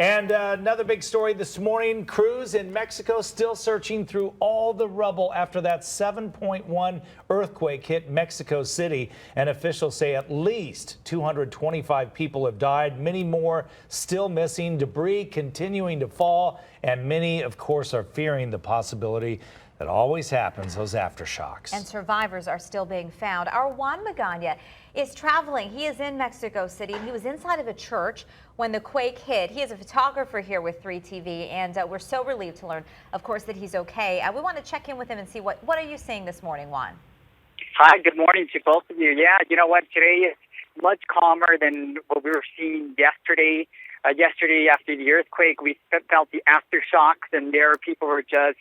And another big story this morning, crews in Mexico still searching through all the rubble after that 7.1 earthquake hit Mexico City. And officials say at least 225 people have died, many more still missing, debris continuing to fall, and many, of course, are fearing the possibility that always happens, those aftershocks. And survivors are still being found. Our Juan Maga&ntilde is traveling. He is in Mexico City, and he was inside of a church when the quake hit. He is a photographer here with 3TV, and we're so relieved to learn, of course, that he's okay. We want to check in with him and see what are you seeing this morning, Juan? Hi, good morning to both of you. Yeah, you know what? Today is much calmer than what we were seeing yesterday. Yesterday, after the earthquake, we felt the aftershocks, and people were just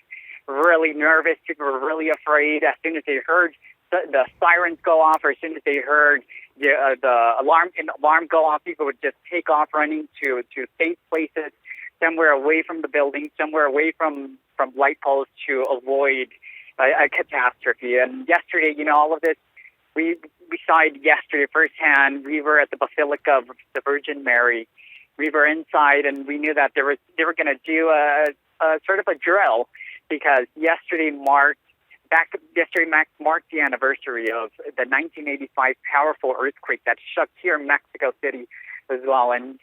really nervous. People were really afraid. As soon as they heard the sirens go off, or as soon as they heard the alarm go off, people would just take off running to safe places, somewhere away from the building, somewhere away from light posts to avoid a catastrophe. And yesterday, all of this, we saw it yesterday firsthand. We were at the Basilica of the Virgin Mary. We were inside, and we knew that they were going to do a sort of a drill, because yesterday marked the anniversary of the 1985 powerful earthquake that shook here in Mexico City as well. And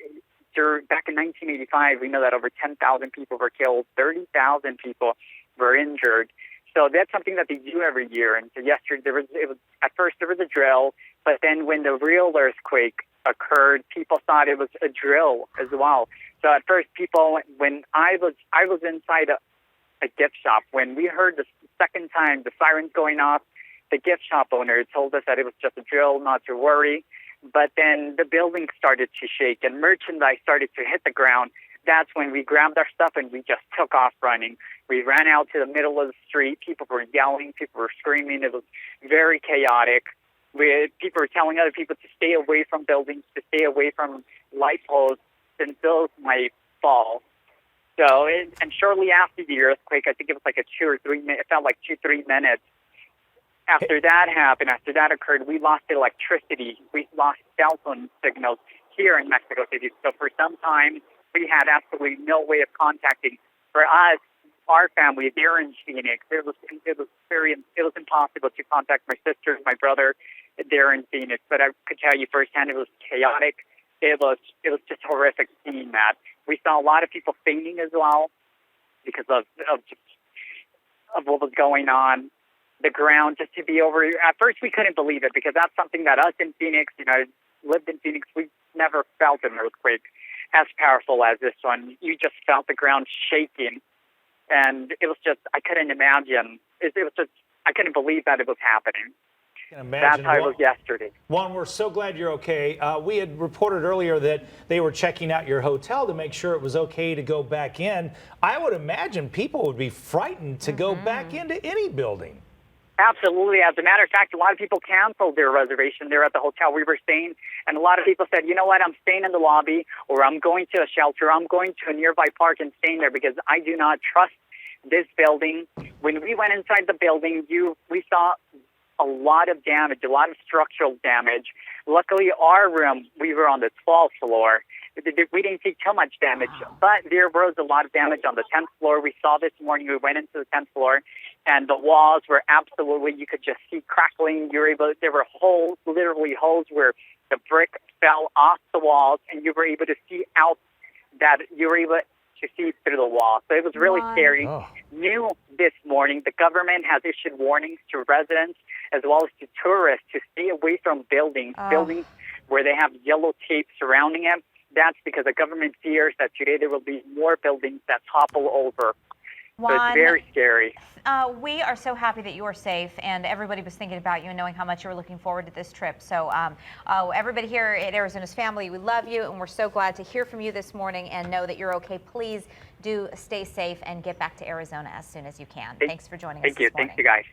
back in 1985, we know that over 10,000 people were killed, 30,000 people were injured. So that's something that they do every year. And so yesterday, at first there was a drill, but then when the real earthquake occurred, people thought it was a drill as well. So at first, when I was inside a gift shop, when we heard the second time the sirens going off, the gift shop owner told us that it was just a drill, not to worry. But then the building started to shake and merchandise started to hit the ground. That's when we grabbed our stuff and we just took off running. We ran out to the middle of the street. People were yelling. People were screaming. It was very chaotic. People were telling other people to stay away from buildings, to stay away from light posts, since those might fall. So, and shortly after the earthquake, I think it was like it felt like 2-3 minutes. After that happened, after that occurred, we lost electricity. We lost cell phone signals here in Mexico City. So for some time, we had absolutely no way of contacting. For us, our family, they're in Phoenix. It was impossible to contact my sisters, my brother. They're in Phoenix. But I could tell you firsthand, it was chaotic. It was just horrific seeing that. We saw a lot of people fainting as well because of what was going on. The ground just to be over. At first, we couldn't believe it, because that's something that us in Phoenix, lived in Phoenix, we never felt an earthquake as powerful as this one. You just felt the ground shaking, and it was just, I couldn't imagine. I couldn't believe that it was happening. That's how it was yesterday. Juan, we're so glad you're okay. We had reported earlier that they were checking out your hotel to make sure it was okay to go back in. I would imagine people would be frightened to go back into any building. Absolutely. As a matter of fact, a lot of people canceled their reservation there at the hotel we were staying. And a lot of people said, you know what, I'm staying in the lobby, or I'm going to a shelter, I'm going to a nearby park and staying there, because I do not trust this building. When we went inside the building, we saw a lot of damage, a lot of structural damage. Luckily, our room, we were on the 12th floor. We didn't see too much damage, but there was a lot of damage on the 10th floor. We saw this morning, we went into the 10th floor, and the walls were absolutely, you could just see crackling. There were holes, literally holes where the brick fell off the walls, and you were able to see through the wall. So it was really scary. New this morning, the government has issued warnings to residents as well as to tourists to stay away from buildings where they have yellow tape surrounding them. That's because the government fears that today there will be more buildings that topple over. Juan, so it's very scary. We are so happy that you are safe, and everybody was thinking about you and knowing how much you were looking forward to this trip. So everybody here at Arizona's Family, we love you, and we're so glad to hear from you this morning and know that you're okay. Please do stay safe and get back to Arizona as soon as you can. Thanks for joining us this morning. Thank you. Thanks, you guys.